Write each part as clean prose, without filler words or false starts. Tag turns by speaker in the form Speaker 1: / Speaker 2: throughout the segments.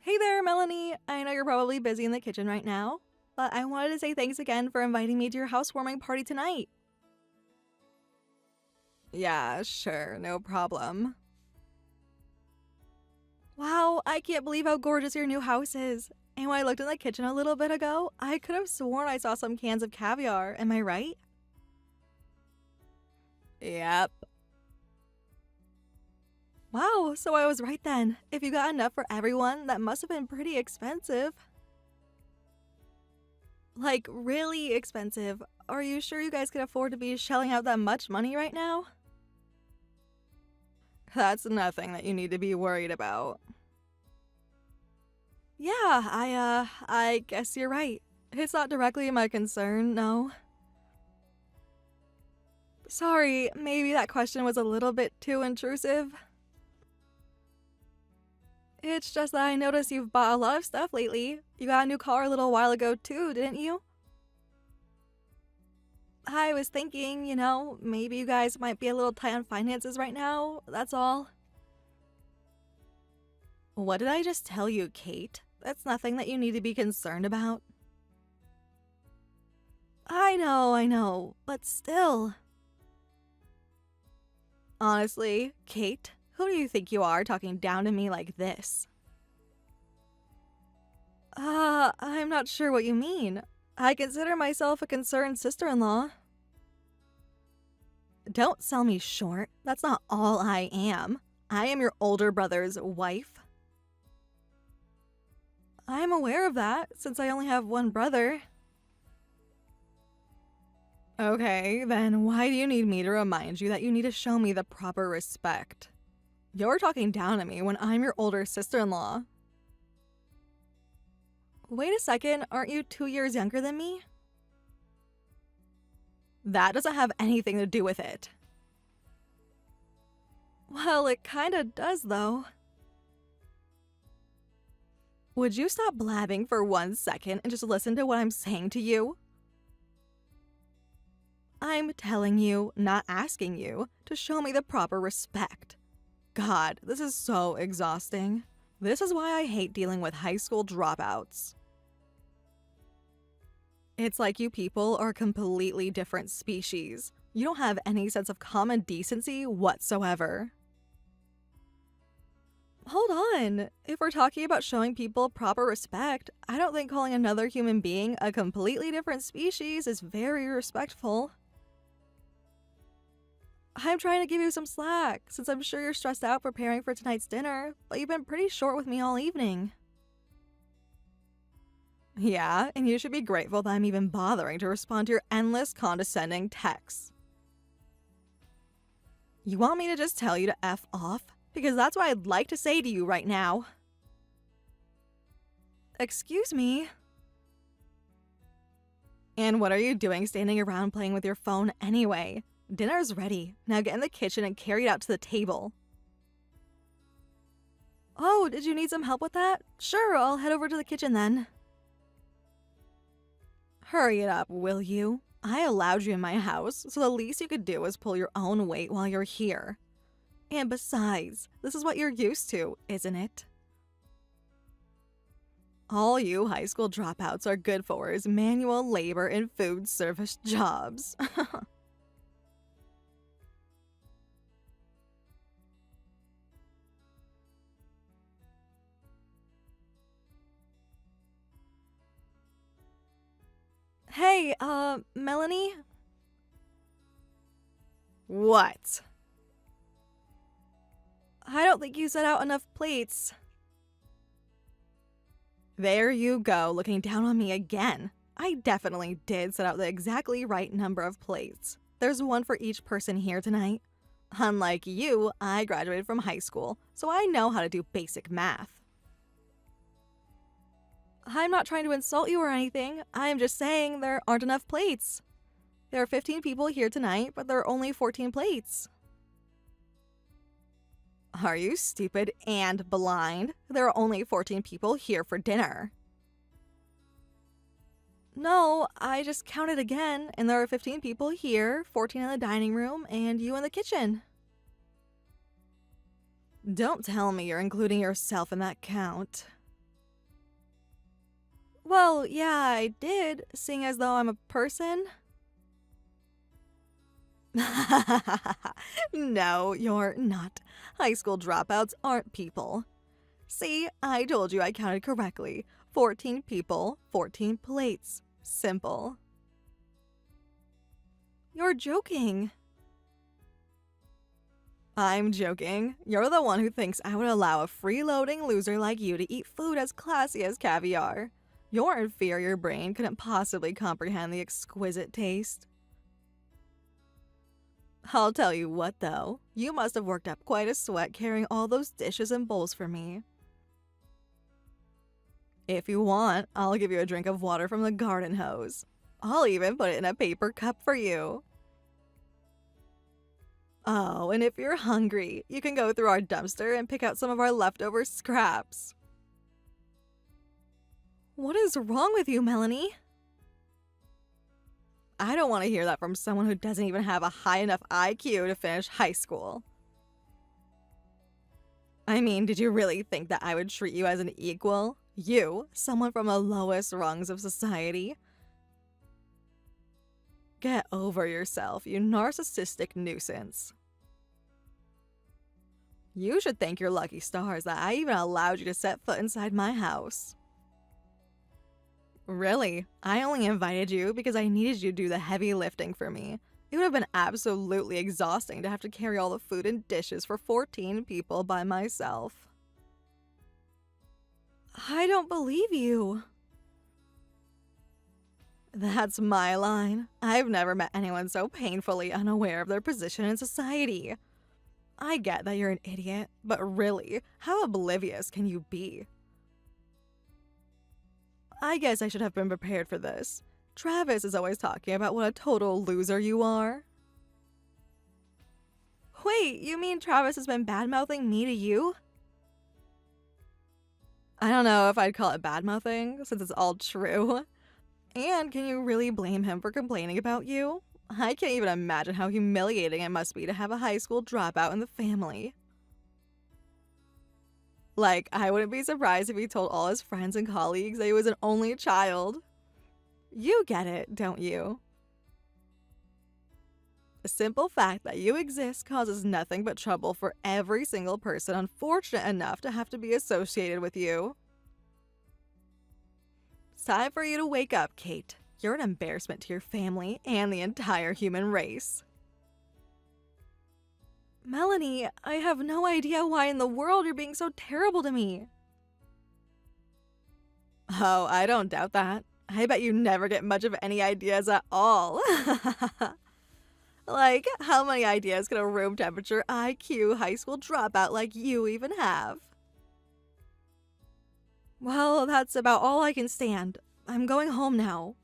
Speaker 1: Hey there, Melanie. I know you're probably busy in the kitchen right now, but I wanted to say thanks again for inviting me to your housewarming party tonight. Yeah, sure, no problem. Wow, I can't believe how gorgeous your new house is. And when I looked in the kitchen a little bit ago, I could have sworn I saw some cans of caviar. Am I right? Yep. Wow, so I was right then. If you got enough for everyone, that must have been pretty expensive. Like, really expensive. Are you sure you guys could afford to be shelling out that much money right now? That's nothing that you need to be worried about. Yeah, I guess you're right. It's not directly my concern, no. Sorry, maybe that question was a little bit too intrusive. It's just that I noticed you've bought a lot of stuff lately. You got a new car a little while ago too, didn't you? I was thinking, maybe you guys might be a little tight on finances right now, that's all. What did I just tell you, Kate? That's nothing that you need to be concerned about. I know, but still. Honestly, Kate, who do you think you are talking down to me like this? I'm not sure what you mean. I consider myself a concerned sister-in-law. Don't sell me short. That's not all I am. I am your older brother's wife. I'm aware of that, since I only have one brother. Okay, then why do you need me to remind you that you need to show me the proper respect? You're talking down to me when I'm your older sister-in-law. Wait a second, aren't you 2 years younger than me? That doesn't have anything to do with it. Well, it kinda does, though. Would you stop blabbing for 1 second and just listen to what I'm saying to you? I'm telling you, not asking you, to show me the proper respect. God, this is so exhausting. This is why I hate dealing with high school dropouts. It's like you people are a completely different species. You don't have any sense of common decency whatsoever. Hold on. If we're talking about showing people proper respect, I don't think calling another human being a completely different species is very respectful. I'm trying to give you some slack, since I'm sure you're stressed out preparing for tonight's dinner, but you've been pretty short with me all evening. Yeah, and you should be grateful that I'm even bothering to respond to your endless condescending texts. You want me to just tell you to F off? Because that's what I'd like to say to you right now. Excuse me? And what are you doing standing around playing with your phone anyway? Dinner's ready. Now get in the kitchen and carry it out to the table. Oh, did you need some help with that? Sure, I'll head over to the kitchen then. Hurry it up, will you? I allowed you in my house, so the least you could do is pull your own weight while you're here. And besides, this is what you're used to, isn't it? All you high school dropouts are good for is manual labor and food service jobs. Hey, Melanie? What? I don't think you set out enough plates. There you go, looking down on me again. I definitely did set out the exactly right number of plates. There's one for each person here tonight. Unlike you, I graduated from high school, so I know how to do basic math. I'm not trying to insult you or anything. I'm just saying there aren't enough plates. There are 15 people here tonight, but there are only 14 plates. Are you stupid and blind? There are only 14 people here for dinner. No, I just counted again, and there are 15 people here, 14 in the dining room, and you in the kitchen. Don't tell me you're including yourself in that count. Well, yeah, I did, seeing as though I'm a person. No, you're not. High school dropouts aren't people. See, I told you I counted correctly. 14 people, 14 plates. Simple. You're joking. I'm joking. You're the one who thinks I would allow a freeloading loser like you to eat food as classy as caviar. Your inferior brain couldn't possibly comprehend the exquisite taste. I'll tell you what, though. You must have worked up quite a sweat carrying all those dishes and bowls for me. If you want, I'll give you a drink of water from the garden hose. I'll even put it in a paper cup for you. Oh, and if you're hungry, you can go through our dumpster and pick out some of our leftover scraps. What is wrong with you, Melanie? I don't want to hear that from someone who doesn't even have a high enough IQ to finish high school. I mean, did you really think that I would treat you as an equal? You, someone from the lowest rungs of society? Get over yourself, you narcissistic nuisance. You should thank your lucky stars that I even allowed you to set foot inside my house. Really? I only invited you because I needed you to do the heavy lifting for me. It would have been absolutely exhausting to have to carry all the food and dishes for 14 people by myself. I don't believe you. That's my line. I've never met anyone so painfully unaware of their position in society. I get that you're an idiot, but really, how oblivious can you be? I guess I should have been prepared for this. Travis is always talking about what a total loser you are. Wait, you mean Travis has been bad-mouthing me to you? I don't know if I'd call it bad-mouthing, since it's all true. And can you really blame him for complaining about you? I can't even imagine how humiliating it must be to have a high school dropout in the family. Like, I wouldn't be surprised if he told all his friends and colleagues that he was an only child. You get it, don't you? The simple fact that you exist causes nothing but trouble for every single person unfortunate enough to have to be associated with you. It's time for you to wake up, Kate. You're an embarrassment to your family and the entire human race. Melanie, I have no idea why in the world you're being so terrible to me. Oh, I don't doubt that. I bet you never get much of any ideas at all. Like, how many ideas can a room temperature IQ high school dropout like you even have? Well, that's about all I can stand. I'm going home now.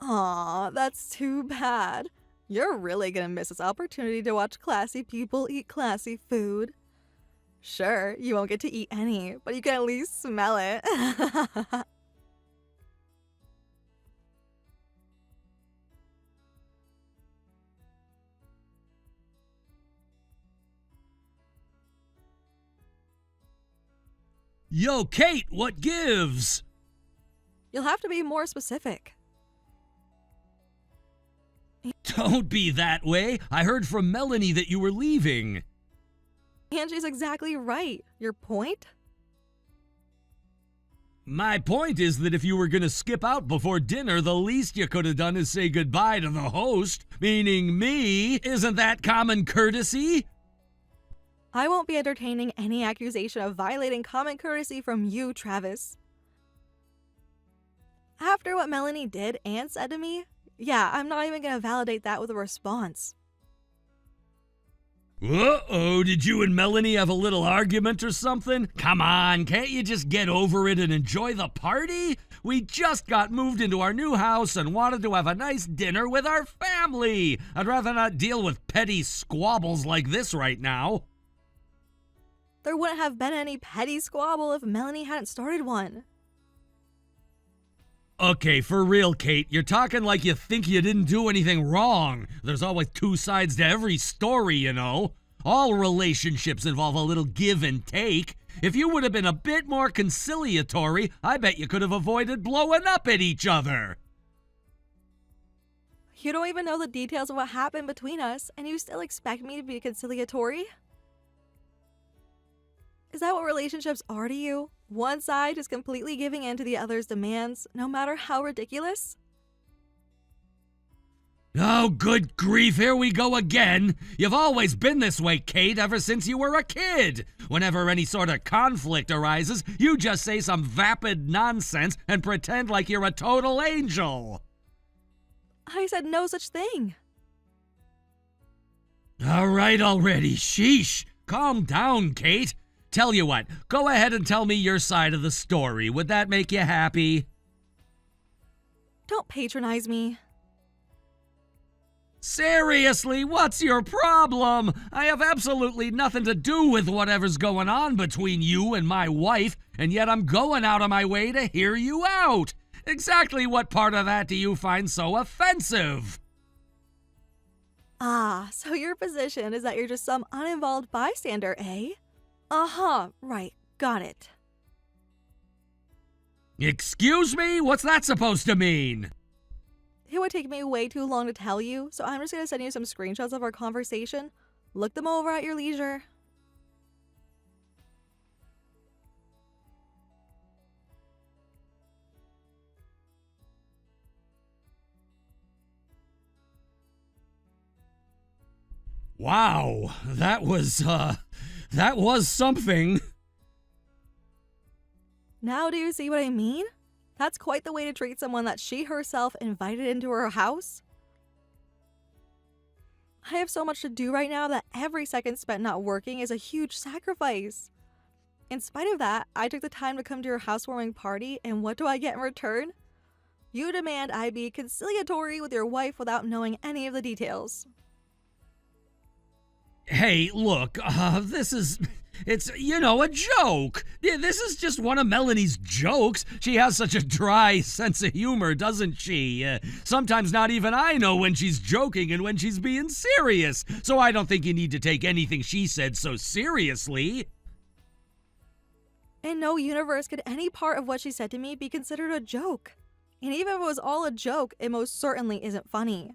Speaker 1: Aw, that's too bad. You're really gonna miss this opportunity to watch classy people eat classy food. Sure, you won't get to eat any, but you can at least smell it.
Speaker 2: Yo, Kate, what gives?
Speaker 1: You'll have to be more specific.
Speaker 2: Don't be that way. I heard from Melanie that you were leaving.
Speaker 1: And she's exactly right. Your point?
Speaker 2: My point is that if you were going to skip out before dinner, the least you could have done is say goodbye to the host, meaning me. Isn't that common courtesy?
Speaker 1: I won't be entertaining any accusation of violating common courtesy from you, Travis. After what Melanie did and said to me, yeah, I'm not even gonna validate that with a response.
Speaker 2: Uh-oh, did you and Melanie have a little argument or something? Come on, can't you just get over it and enjoy the party? We just got moved into our new house and wanted to have a nice dinner with our family. I'd rather not deal with petty squabbles like this right now.
Speaker 1: There wouldn't have been any petty squabble if Melanie hadn't started one.
Speaker 2: Okay, for real, Kate, you're talking like you think you didn't do anything wrong. There's always two sides to every story, you know. All relationships involve a little give and take. If you would have been a bit more conciliatory, I bet you could have avoided blowing up at each other.
Speaker 1: You don't even know the details of what happened between us, and you still expect me to be conciliatory? Is that what relationships are to you? One side just completely giving in to the other's demands, no matter how ridiculous?
Speaker 2: Oh, good grief, here we go again. You've always been this way, Kate, ever since you were a kid. Whenever any sort of conflict arises, you just say some vapid nonsense and pretend like you're a total angel.
Speaker 1: I said no such thing.
Speaker 2: All right already, sheesh. Calm down, Kate. Tell you what, go ahead and tell me your side of the story. Would that make you happy?
Speaker 1: Don't patronize me.
Speaker 2: Seriously, what's your problem? I have absolutely nothing to do with whatever's going on between you and my wife, and yet I'm going out of my way to hear you out. Exactly what part of that do you find so offensive?
Speaker 1: Ah, so your position is that you're just some uninvolved bystander, eh? Uh-huh, right, got it.
Speaker 2: Excuse me? What's that supposed to mean?
Speaker 1: It would take me way too long to tell you, so I'm just gonna send you some screenshots of our conversation. Look them over at your leisure.
Speaker 2: Wow, that was something.
Speaker 1: Now do you see what I mean? That's quite the way to treat someone that she herself invited into her house. I have so much to do right now that every second spent not working is a huge sacrifice. In spite of that, I took the time to come to your housewarming party, and what do I get in return? You demand I be conciliatory with your wife without knowing any of the details.
Speaker 2: Hey, look, it's a joke. Yeah, this is just one of Melanie's jokes. She has such a dry sense of humor, doesn't she? Sometimes not even I know when she's joking and when she's being serious. So I don't think you need to take anything she said so seriously.
Speaker 1: In no universe could any part of what she said to me be considered a joke. And even if it was all a joke, it most certainly isn't funny.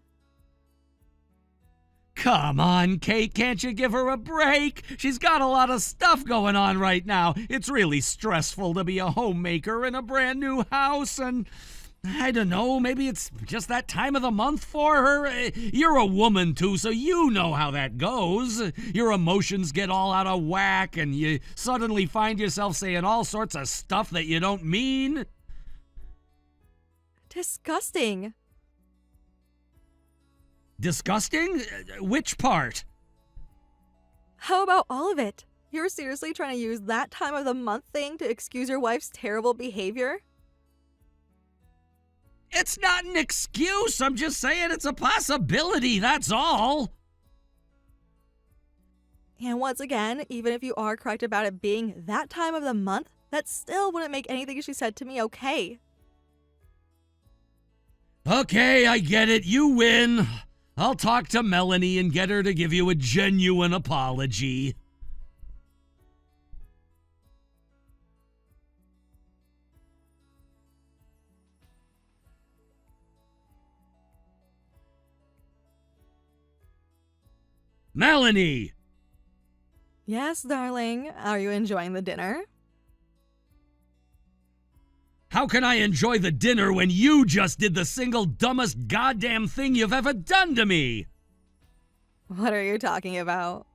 Speaker 2: Come on, Kate, can't you give her a break? She's got a lot of stuff going on right now. It's really stressful to be a homemaker in a brand new house, and I don't know, maybe it's just that time of the month for her. You're a woman, too, so you know how that goes. Your emotions get all out of whack, and you suddenly find yourself saying all sorts of stuff that you don't mean.
Speaker 1: Disgusting.
Speaker 2: Disgusting? Which part?
Speaker 1: How about all of it? You're seriously trying to use that time of the month thing to excuse your wife's terrible behavior?
Speaker 2: It's not an excuse. I'm just saying it's a possibility, that's all.
Speaker 1: And once again, even if you are correct about it being that time of the month, that still wouldn't make anything she said to me okay.
Speaker 2: Okay, I get it. You win. I'll talk to Melanie and get her to give you a genuine apology. Melanie!
Speaker 1: Yes, darling. Are you enjoying the dinner?
Speaker 2: How can I enjoy the dinner when you just did the single dumbest goddamn thing you've ever done to me?
Speaker 1: What are you talking about?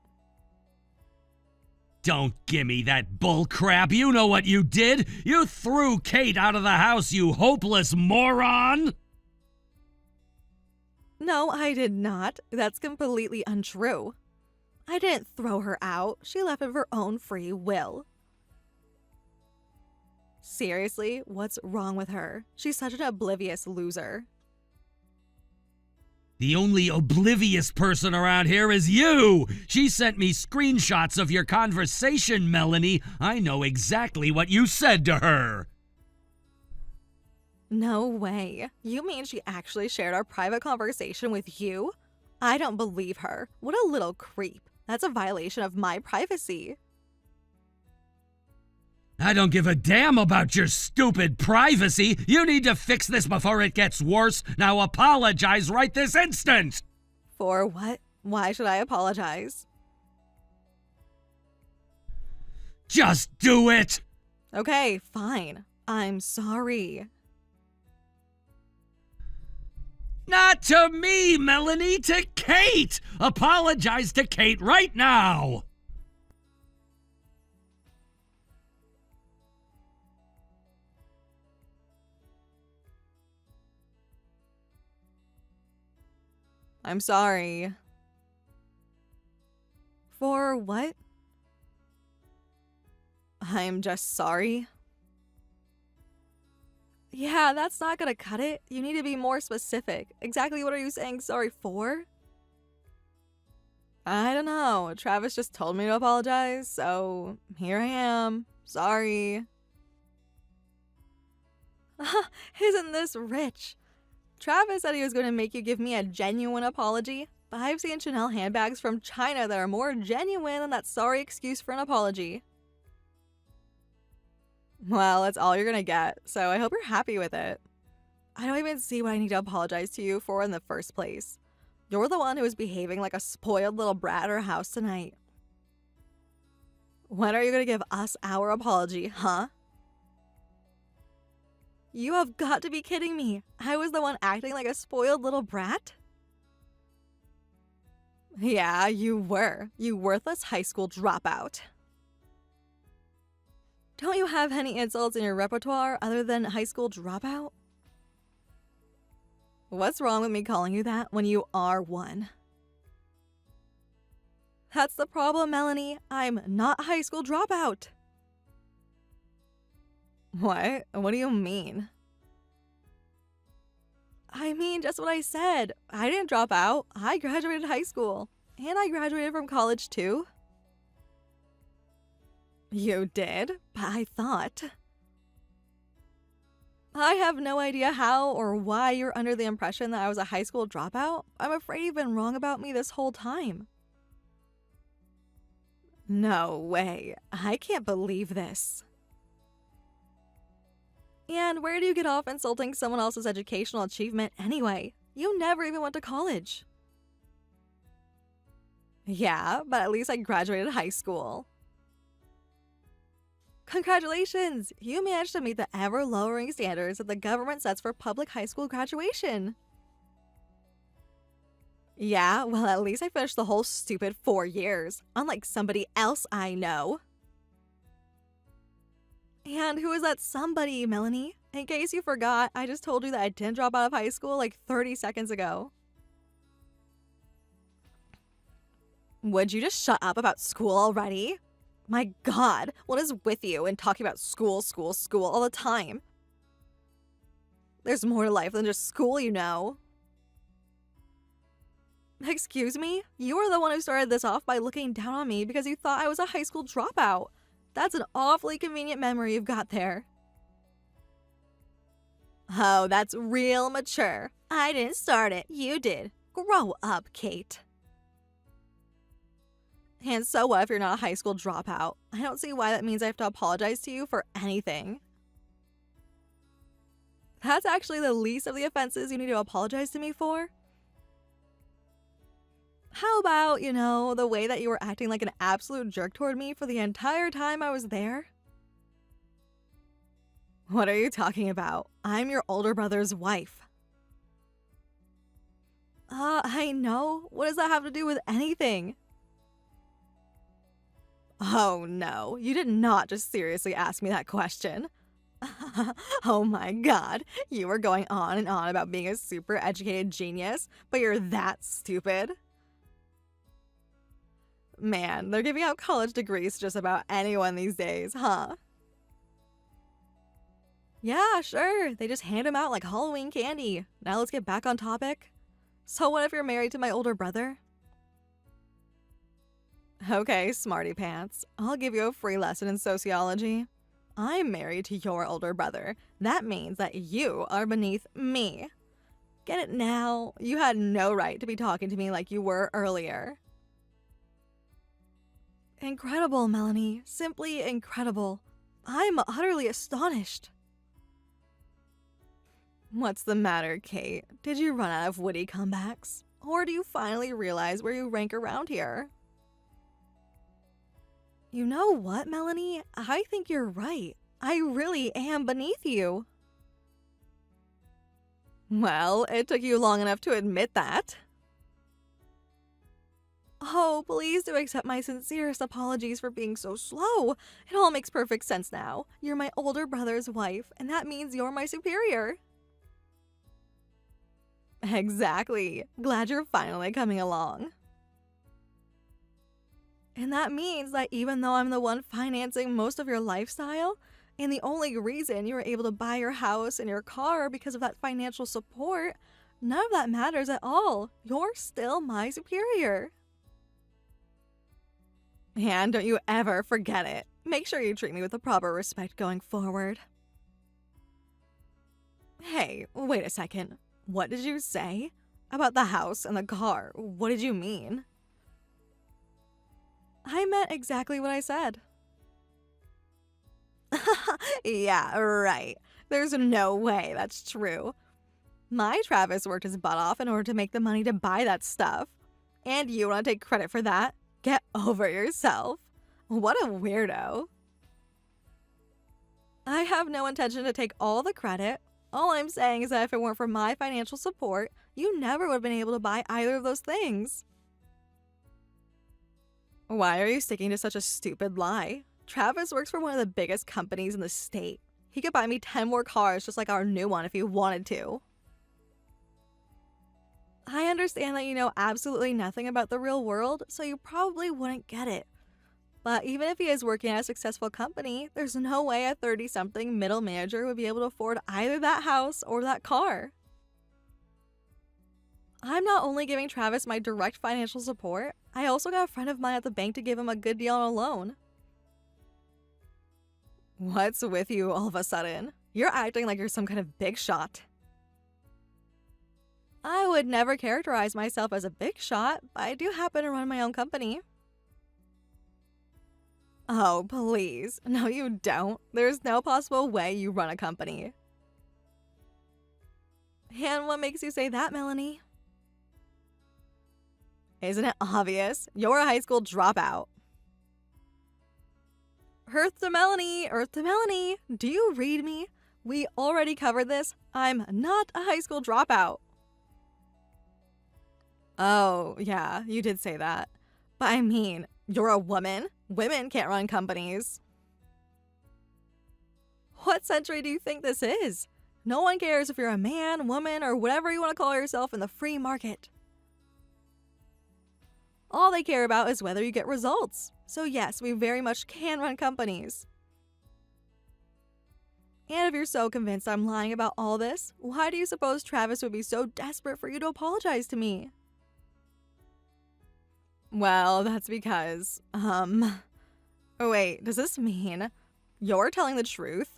Speaker 2: Don't gimme that bull crap. You know what you did. You threw Kate out of the house, you hopeless moron.
Speaker 1: No, I did not. That's completely untrue. I didn't throw her out. She left of her own free will. Seriously, what's wrong with her? She's such an oblivious loser.
Speaker 2: The only oblivious person around here is you! She sent me screenshots of your conversation, Melanie. I know exactly what you said to her.
Speaker 1: No way. You mean she actually shared our private conversation with you? I don't believe her. What a little creep. That's a violation of my privacy.
Speaker 2: I don't give a damn about your stupid privacy. You need to fix this before it gets worse. Now apologize right this instant.
Speaker 1: For what? Why should I apologize?
Speaker 2: Just do it.
Speaker 1: Okay, fine. I'm sorry.
Speaker 2: Not to me, Melanie, to Kate. Apologize to Kate right now.
Speaker 1: I'm sorry. For what? I'm just sorry. Yeah, that's not gonna cut it. You need to be more specific. Exactly what are you saying sorry for? I don't know. Travis just told me to apologize, so here I am. Sorry. Isn't this rich? Travis said he was going to make you give me a genuine apology, but I've seen Chanel handbags from China that are more genuine than that sorry excuse for an apology. Well, that's all you're gonna get, so I hope you're happy with it. I don't even see what I need to apologize to you for in the first place. You're the one who was behaving like a spoiled little brat at our house tonight. When are you gonna give us our apology, huh? You have got to be kidding me. I was the one acting like a spoiled little brat? Yeah, you were. You worthless high school dropout. Don't you have any insults in your repertoire other than high school dropout? What's wrong with me calling you that when you are one? That's the problem, Melanie. I'm not a high school dropout. What? What do you mean? I mean just what I said. I didn't drop out. I graduated high school. And I graduated from college too. You did? But I thought. I have no idea how or why you're under the impression that I was a high school dropout. I'm afraid you've been wrong about me this whole time. No way. I can't believe this. And where do you get off insulting someone else's educational achievement anyway? You never even went to college. Yeah, but at least I graduated high school. Congratulations! You managed to meet the ever-lowering standards that the government sets for public high school graduation. Yeah, well, at least I finished the whole stupid 4 years, unlike somebody else I know. And who is that somebody, Melanie? In case you forgot, I just told you that I didn't drop out of high school like 30 seconds ago. Would you just shut up about school already? My God, what is with you and talking about school all the time? There's more to life than just school, you know. Excuse me? You were the one who started this off by looking down on me because you thought I was a high school dropout. That's an awfully convenient memory you've got there. Oh, that's real mature. I didn't start it, you did. Grow up, Kate. And so what if you're not a high school dropout? I don't see why that means I have to apologize to you for anything. That's actually the least of the offenses you need to apologize to me for. How about, the way that you were acting like an absolute jerk toward me for the entire time I was there? What are you talking about? I'm your older brother's wife. I know. What does that have to do with anything? Oh no, you did not just seriously ask me that question. Oh my God, you were going on and on about being a super educated genius, but you're that stupid. Man, they're giving out college degrees to just about anyone these days, huh? Yeah, sure, they just hand them out like Halloween candy. Now let's get back on topic. So what if you're married to my older brother? Okay, smarty pants. I'll give you a free lesson in sociology. I'm married to your older brother. That means that you are beneath me. Get it now? You had no right to be talking to me like you were earlier. Incredible, Melanie. Simply incredible. I'm utterly astonished. What's the matter, Kate? Did you run out of witty comebacks? Or do you finally realize where you rank around here? You know what, Melanie? I think you're right. I really am beneath you. Well, it took you long enough to admit that. Oh, please do accept my sincerest apologies for being so slow. It all makes perfect sense now. You're my older brother's wife, and that means you're my superior. Exactly. Glad you're finally coming along. And that means that even though I'm the one financing most of your lifestyle, and the only reason you were able to buy your house and your car because of that financial support, none of that matters at all. You're still my superior. And don't you ever forget it. Make sure you treat me with the proper respect going forward. Hey, wait a second. What did you say? About the house and the car, what did you mean? I meant exactly what I said. Yeah, right. There's no way that's true. My Travis worked his butt off in order to make the money to buy that stuff. And you want to take credit for that? Get over yourself. What a weirdo. I have no intention to take all the credit. All I'm saying is that if it weren't for my financial support, you never would have been able to buy either of those things. Why are you sticking to such a stupid lie? Travis works for one of the biggest companies in the state. He could buy me 10 more cars just like our new one if he wanted to. I understand that you know absolutely nothing about the real world, so you probably wouldn't get it. But even if he is working at a successful company, there's no way a 30-something middle manager would be able to afford either that house or that car. I'm not only giving Travis my direct financial support, I also got a friend of mine at the bank to give him a good deal on a loan. What's with you all of a sudden? You're acting like you're some kind of big shot. I would never characterize myself as a big shot, but I do happen to run my own company. Oh, please. No, you don't. There's no possible way you run a company. And what makes you say that, Melanie? Isn't it obvious? You're a high school dropout. Earth to Melanie, do you read me? We already covered this. I'm not a high school dropout. Oh, yeah, you did say that. But I mean, you're a woman. Women can't run companies. What century do you think this is? No one cares if you're a man, woman, or whatever you want to call yourself in the free market. All they care about is whether you get results. So yes, we very much can run companies. And if you're so convinced I'm lying about all this, why do you suppose Travis would be so desperate for you to apologize to me? Well, that's because, oh wait, does this mean you're telling the truth?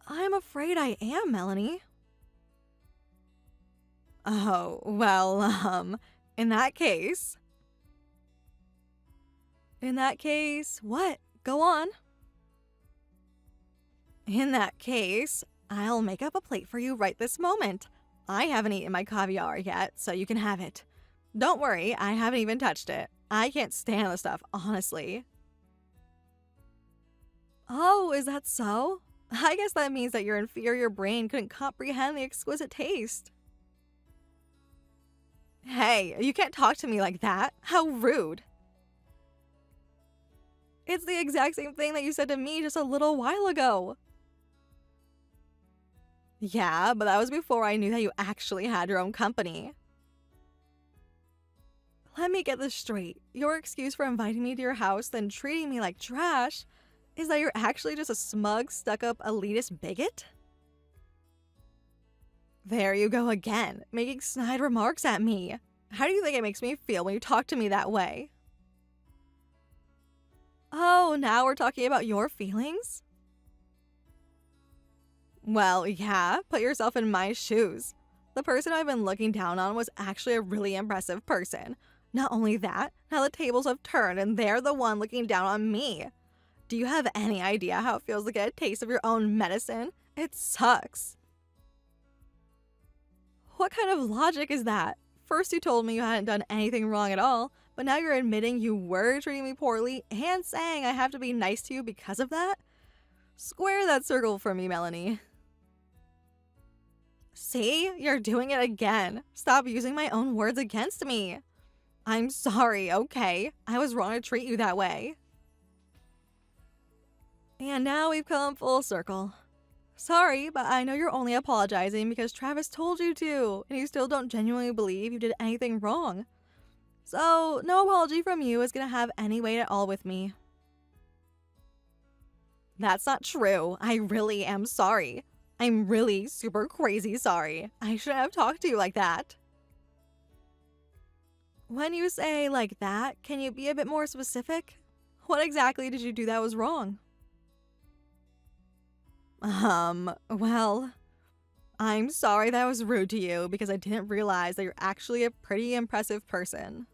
Speaker 1: I'm afraid I am, Melanie. Oh, well, in that case, what? Go on. In that case, I'll make up a plate for you right this moment. I haven't eaten my caviar yet, so you can have it. Don't worry, I haven't even touched it. I can't stand the stuff, honestly. Oh, is that so? I guess that means that your inferior brain couldn't comprehend the exquisite taste. Hey, you can't talk to me like that. How rude. It's the exact same thing that you said to me just a little while ago. Yeah, but that was before I knew that you actually had your own company. Let me get this straight. Your excuse for inviting me to your house, then treating me like trash, is that you're actually just a smug, stuck-up, elitist bigot? There you go again, making snide remarks at me. How do you think it makes me feel when you talk to me that way? Oh, now we're talking about your feelings? Well, yeah, put yourself in my shoes. The person I've been looking down on was actually a really impressive person. Not only that, now the tables have turned and they're the one looking down on me. Do you have any idea how it feels to get a taste of your own medicine? It sucks. What kind of logic is that? First you told me you hadn't done anything wrong at all, but now you're admitting you were treating me poorly and saying I have to be nice to you because of that? Square that circle for me, Melanie. See? You're doing it again. Stop using my own words against me. I'm sorry, okay? I was wrong to treat you that way. And now we've come full circle. Sorry, but I know you're only apologizing because Travis told you to, and you still don't genuinely believe you did anything wrong. So, no apology from you is gonna have any weight at all with me. That's not true. I really am sorry. I'm really super crazy sorry. I shouldn't have talked to you like that. When you say like that, can you be a bit more specific? What exactly did you do that was wrong? Well, I'm sorry that I was rude to you because I didn't realize that you're actually a pretty impressive person.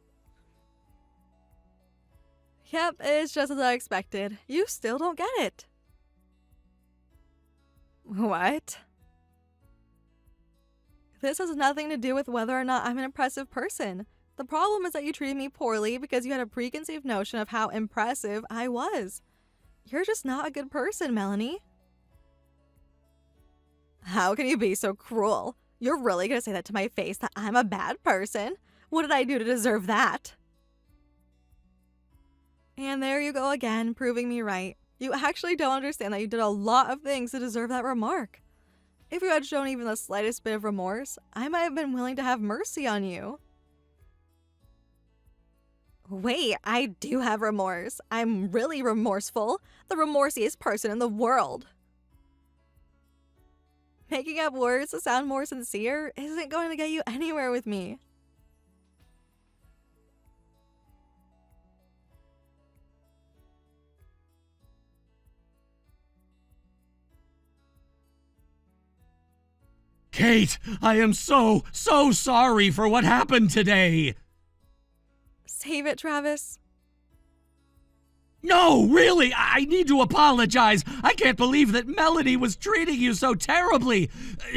Speaker 1: Yep, it's just as I expected. You still don't get it. What? This has nothing to do with whether or not I'm an impressive person. The problem is that you treated me poorly because you had a preconceived notion of how impressive I was. You're just not a good person, Melanie. How can you be so cruel? You're really gonna say that to my face, that I'm a bad person? What did I do to deserve that? And there you go again, proving me right. You actually don't understand that you did a lot of things to deserve that remark. If you had shown even the slightest bit of remorse, I might have been willing to have mercy on you. Wait, I do have remorse. I'm really remorseful. The remorsiest person in the world. Making up words to sound more sincere isn't going to get you anywhere with me.
Speaker 2: Kate, I am so sorry for what happened today.
Speaker 1: Save it, Travis.
Speaker 2: No, really, I need to apologize. I can't believe that Melanie was treating you so terribly.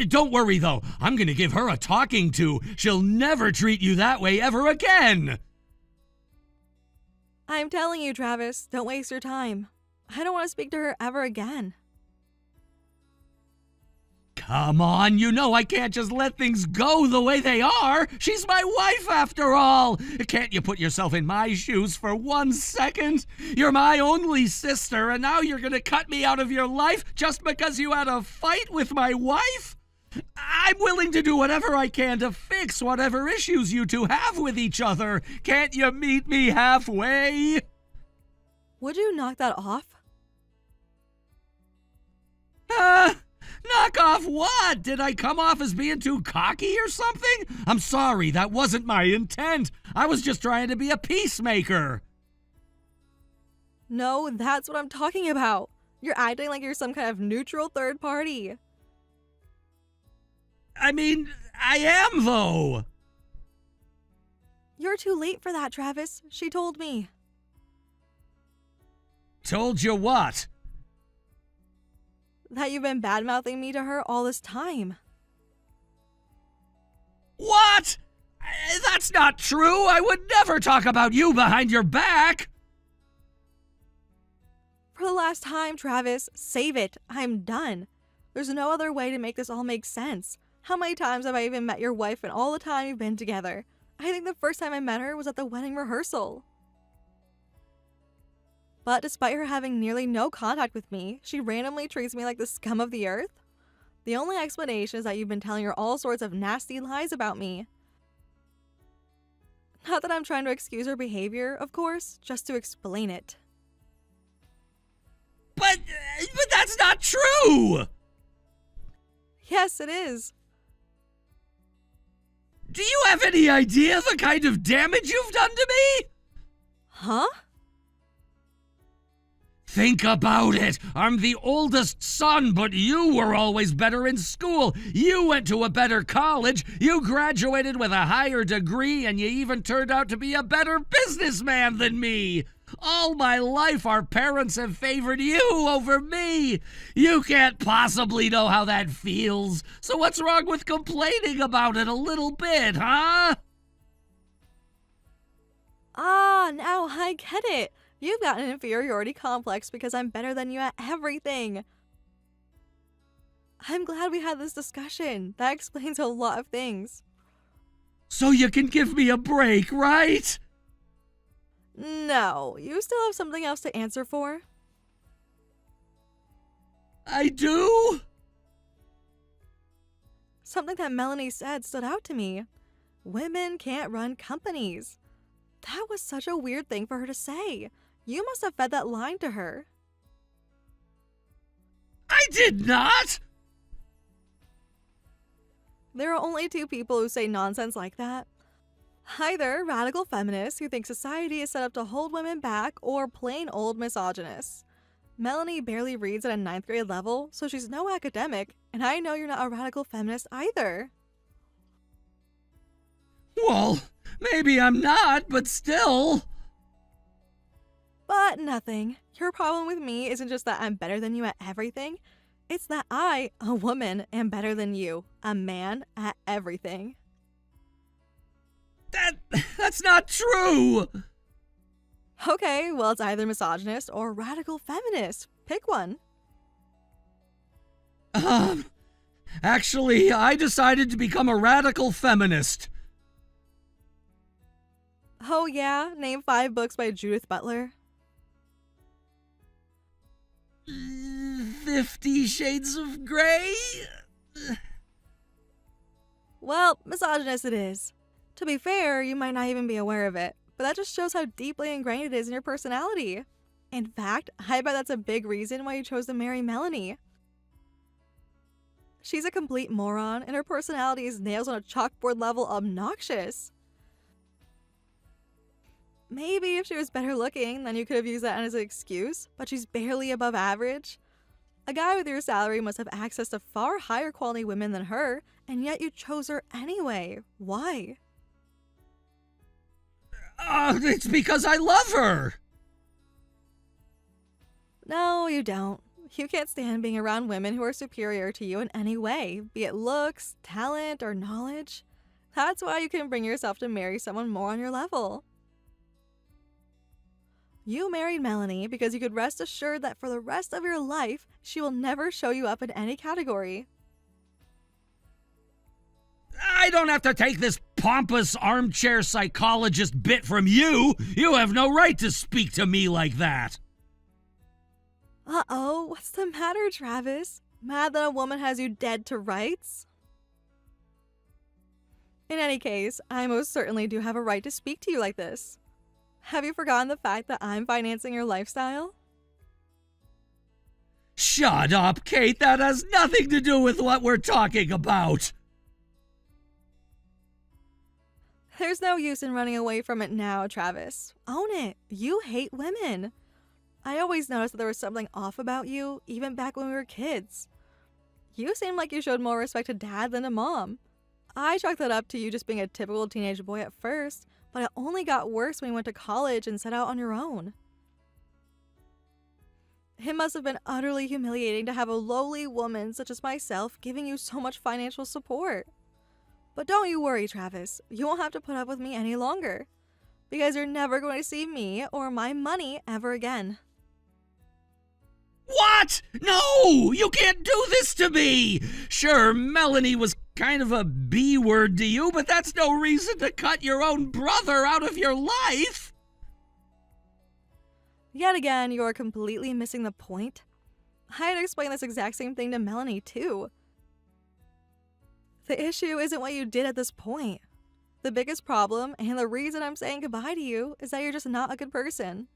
Speaker 2: Don't worry, though. I'm going to give her a talking to. She'll never treat you that way ever again.
Speaker 1: I'm telling you, Travis, don't waste your time. I don't want to speak to her ever again.
Speaker 2: Come on, you know I can't just let things go the way they are. She's my wife after all. Can't you put yourself in my shoes for 1 second? You're my only sister, and now you're gonna cut me out of your life just because you had a fight with my wife? I'm willing to do whatever I can to fix whatever issues you two have with each other. Can't you meet me halfway?
Speaker 1: Would you knock that off?
Speaker 2: Knock off what? Did I come off as being too cocky or something? I'm sorry, that wasn't my intent. I was just trying to be a peacemaker.
Speaker 1: No, that's what I'm talking about. You're acting like you're some kind of neutral third party.
Speaker 2: I mean, I am, though.
Speaker 1: You're too late for that, Travis. She told me.
Speaker 2: Told you what?
Speaker 1: That you've been bad-mouthing me to her all this time.
Speaker 2: What? That's not true. I would never talk about you behind your back.
Speaker 1: For the last time, Travis, save it. I'm done. There's no other way to make this all make sense. How many times have I even met your wife in all the time you've been together? I think the first time I met her was at the wedding rehearsal. But despite her having nearly no contact with me, she randomly treats me like the scum of the earth. The only explanation is that you've been telling her all sorts of nasty lies about me. Not that I'm trying to excuse her behavior, of course, just to explain it.
Speaker 2: But that's not true!
Speaker 1: Yes, it is.
Speaker 2: Do you have any idea the kind of damage you've done to me?
Speaker 1: Huh?
Speaker 2: Think about it. I'm the oldest son, but you were always better in school. You went to a better college. You graduated with a higher degree, and you even turned out to be a better businessman than me. All my life, our parents have favored you over me. You can't possibly know how that feels. So what's wrong with complaining about it a little bit, huh?
Speaker 1: Ah, now I get it. You've got an inferiority complex because I'm better than you at everything. I'm glad we had this discussion. That explains a lot of things.
Speaker 2: So you can give me a break, right?
Speaker 1: No, you still have something else to answer for?
Speaker 2: I do?
Speaker 1: Something that Melanie said stood out to me. Women can't run companies. That was such a weird thing for her to say. You must have fed that line to her.
Speaker 2: I did not!
Speaker 1: There are only two people who say nonsense like that. Either radical feminists who think society is set up to hold women back, or plain old misogynists. Melanie barely reads at a 9th grade level, so she's no academic, and I know you're not a radical feminist either.
Speaker 2: Well, maybe I'm not, but still.
Speaker 1: But nothing. Your problem with me isn't just that I'm better than you at everything. It's that I, a woman, am better than you, a man, at everything.
Speaker 2: That's not true!
Speaker 1: Okay, well, it's either misogynist or radical feminist. Pick one.
Speaker 2: Actually, I decided to become a radical feminist.
Speaker 1: Oh yeah? Name 5 books by Judith Butler.
Speaker 2: 50 Shades of Grey?
Speaker 1: Well, misogynist it is. To be fair, you might not even be aware of it, but that just shows how deeply ingrained it is in your personality. In fact, I bet that's a big reason why you chose to marry Melanie. She's a complete moron, and her personality is nails on a chalkboard level obnoxious. Maybe if she was better looking, then you could have used that as an excuse, but she's barely above average. A guy with your salary must have access to far higher quality women than her, and yet you chose her anyway. Why?
Speaker 2: It's because I love her.
Speaker 1: No, you don't. You can't stand being around women who are superior to you in any way, be it looks, talent, or knowledge. That's why you couldn't bring yourself to marry someone more on your level. You married Melanie because you could rest assured that for the rest of your life, she will never show you up in any category.
Speaker 2: I don't have to take this pompous armchair psychologist bit from you. You have no right to speak to me like that.
Speaker 1: Uh-oh, what's the matter, Travis? Mad that a woman has you dead to rights? In any case, I most certainly do have a right to speak to you like this. Have you forgotten the fact that I'm financing your lifestyle?
Speaker 2: Shut up, Kate. That has nothing to do with what we're talking about.
Speaker 1: There's no use in running away from it now, Travis. Own it. You hate women. I always noticed that there was something off about you, even back when we were kids. You seemed like you showed more respect to Dad than to Mom. I chalked that up to you just being a typical teenage boy at first, but it only got worse when you went to college and set out on your own. It must have been utterly humiliating to have a lowly woman such as myself giving you so much financial support. But don't you worry, Travis. You won't have to put up with me any longer, because you're never going to see me or my money ever again.
Speaker 2: What? No! You can't do this to me! Sure, Melanie was kind of a B word to you, but that's no reason to cut your own brother out of your life!
Speaker 1: Yet again, you're completely missing the point. I had explained this exact same thing to Melanie, too. The issue isn't what you did at this point. The biggest problem, and the reason I'm saying goodbye to you, is that you're just not a good person.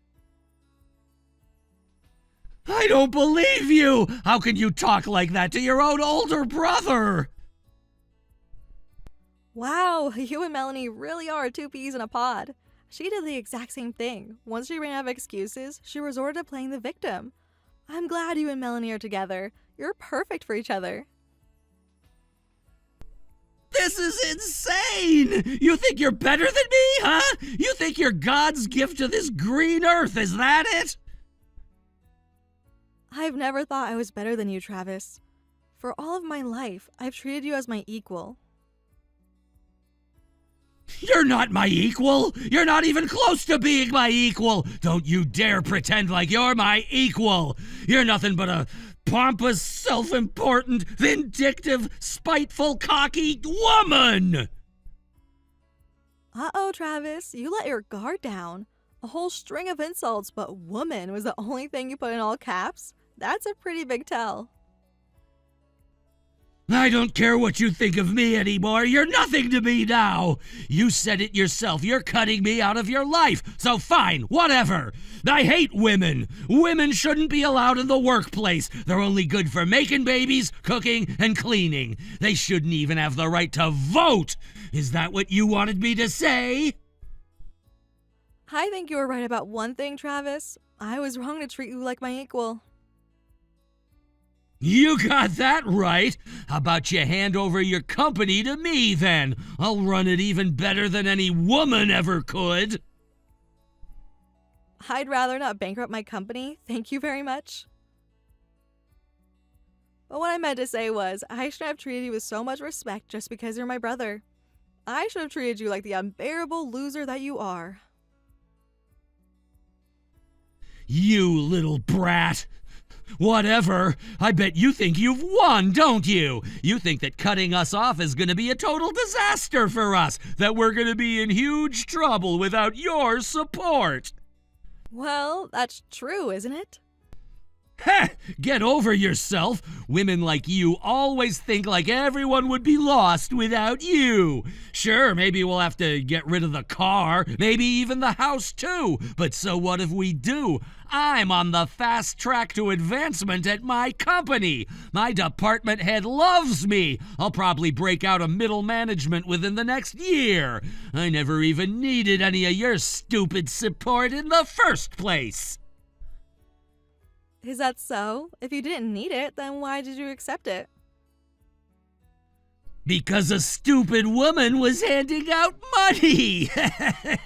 Speaker 2: I don't believe you! How can you talk like that to your own older brother?
Speaker 1: Wow, you and Melanie really are 2 peas in a pod. She did the exact same thing. Once she ran out of excuses, she resorted to playing the victim. I'm glad you and Melanie are together. You're perfect for each other.
Speaker 2: This is insane! You think you're better than me, huh? You think you're God's gift to this green earth, is that it?
Speaker 1: I've never thought I was better than you, Travis. For all of my life, I've treated you as my equal.
Speaker 2: You're not my equal! You're not even close to being my equal! Don't you dare pretend like you're my equal! You're nothing but a pompous, self-important, vindictive, spiteful, cocky woman!
Speaker 1: Uh-oh, Travis, you let your guard down. A whole string of insults, but woman was the only thing you put in all caps? That's a pretty big tell.
Speaker 2: I don't care what you think of me anymore. You're nothing to me now. You said it yourself. You're cutting me out of your life. So fine, whatever. I hate women. Women shouldn't be allowed in the workplace. They're only good for making babies, cooking, and cleaning. They shouldn't even have the right to vote. Is that what you wanted me to say?
Speaker 1: I think you were right about one thing, Travis. I was wrong to treat you like my equal.
Speaker 2: You got that right. How about you hand over your company to me, then? I'll run it even better than any woman ever could.
Speaker 1: I'd rather not bankrupt my company, thank you very much. But what I meant to say was, I shouldn't have treated you with so much respect just because you're my brother. I should have treated you like the unbearable loser that you are.
Speaker 2: You little brat. Whatever. I bet you think you've won, don't you? You think that cutting us off is going to be a total disaster for us, that we're going to be in huge trouble without your support.
Speaker 1: Well, that's true, isn't it?
Speaker 2: Heh! Get over yourself. Women like you always think like everyone would be lost without you. Sure, maybe we'll have to get rid of the car, maybe even the house too. But so what if we do? I'm on the fast track to advancement at my company. My department head loves me. I'll probably break out of middle management within the next year. I never even needed any of your stupid support in the first place.
Speaker 1: Is that so? If you didn't need it, then why did you accept it?
Speaker 2: Because a stupid woman was handing out money.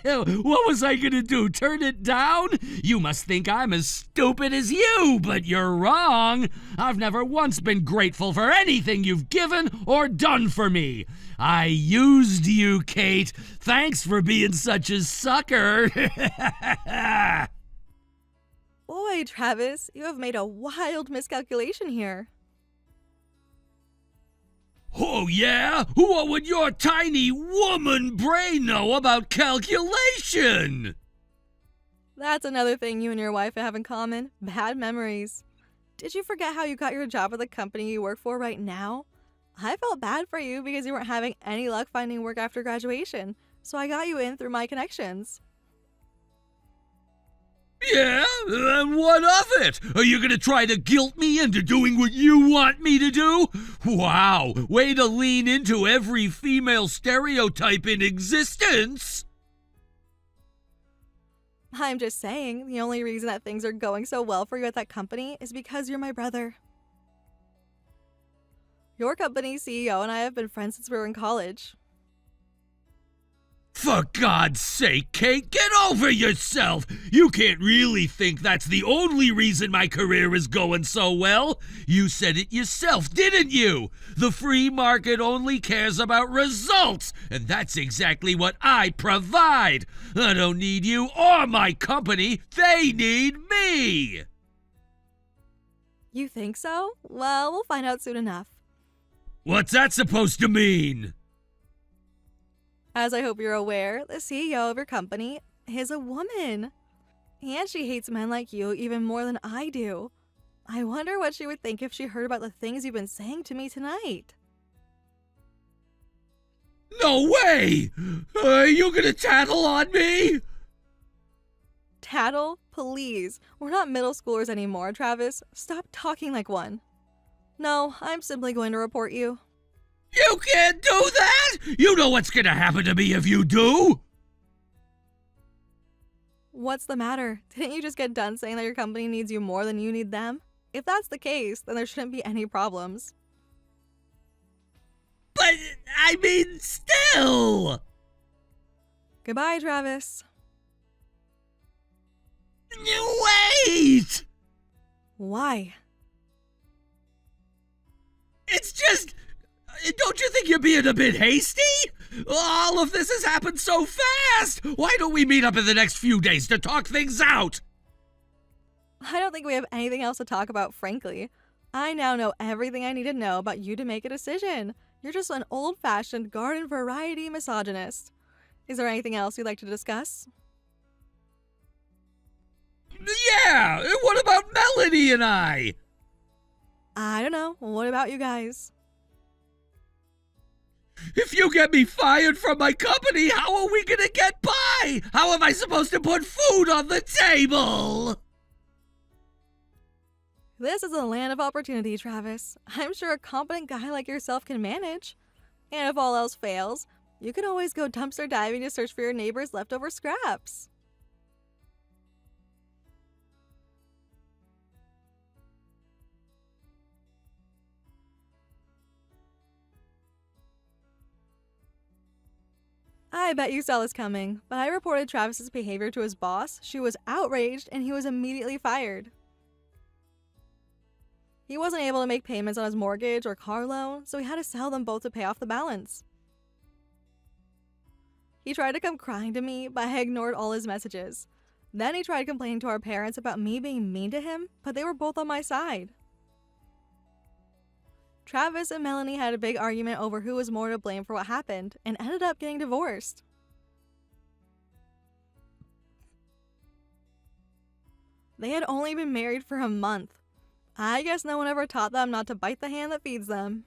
Speaker 2: What was I gonna do, turn it down? You must think I'm as stupid as you, but you're wrong. I've never once been grateful for anything you've given or done for me. I used you, Kate. Thanks for being such a sucker.
Speaker 1: Boy, Travis, you have made a wild miscalculation here.
Speaker 2: Oh, yeah? What would your tiny woman brain know about calculation?
Speaker 1: That's another thing you and your wife have in common. Bad memories. Did you forget how you got your job at the company you work for right now? I felt bad for you because you weren't having any luck finding work after graduation, so I got you in through my connections.
Speaker 2: Yeah? And what of it? Are you gonna try to guilt me into doing what you want me to do? Wow, way to lean into every female stereotype in existence.
Speaker 1: I'm just saying, the only reason that things are going so well for you at that company is because you're my brother. Your company's CEO and I have been friends since we were in college.
Speaker 2: For God's sake, Kate, get over yourself! You can't really think that's the only reason my career is going so well. You said it yourself, didn't you? The free market only cares about results, and that's exactly what I provide. I don't need you or my company. They need me!
Speaker 1: You think so? Well, we'll find out soon enough.
Speaker 2: What's that supposed to mean?
Speaker 1: As I hope you're aware, the CEO of your company is a woman. And she hates men like you even more than I do. I wonder what she would think if she heard about the things you've been saying to me tonight.
Speaker 2: No way! Are you gonna tattle on me?
Speaker 1: Tattle? Please. We're not middle schoolers anymore, Travis. Stop talking like one. No, I'm simply going to report you.
Speaker 2: You can't do that! You know what's gonna happen to me if you do!
Speaker 1: What's the matter? Didn't you just get done saying that your company needs you more than you need them? If that's the case, then there shouldn't be any problems.
Speaker 2: But I mean, still.
Speaker 1: Goodbye, Travis.
Speaker 2: Wait!
Speaker 1: Why?
Speaker 2: It's just, don't you think you're being a bit hasty? All of this has happened so fast. Why don't we meet up in the next few days to talk things out?
Speaker 1: I don't think we have anything else to talk about, frankly. I now know everything I need to know about you to make a decision. You're just an old-fashioned garden variety misogynist. Is there anything else you'd like to discuss?
Speaker 2: Yeah, what about Melanie and I?
Speaker 1: I don't know. What about you guys?
Speaker 2: If you get me fired from my company, how are we gonna get by? How am I supposed to put food on the table?
Speaker 1: This is a land of opportunity, Travis. I'm sure a competent guy like yourself can manage. And if all else fails, you can always go dumpster diving to search for your neighbor's leftover scraps. I bet you saw this coming, but I reported Travis's behavior to his boss. She was outraged and he was immediately fired. He wasn't able to make payments on his mortgage or car loan, so he had to sell them both to pay off the balance. He tried to come crying to me, but I ignored all his messages. Then he tried complaining to our parents about me being mean to him, but they were both on my side. Travis and Melanie had a big argument over who was more to blame for what happened and ended up getting divorced. They had only been married for a month. I guess no one ever taught them not to bite the hand that feeds them.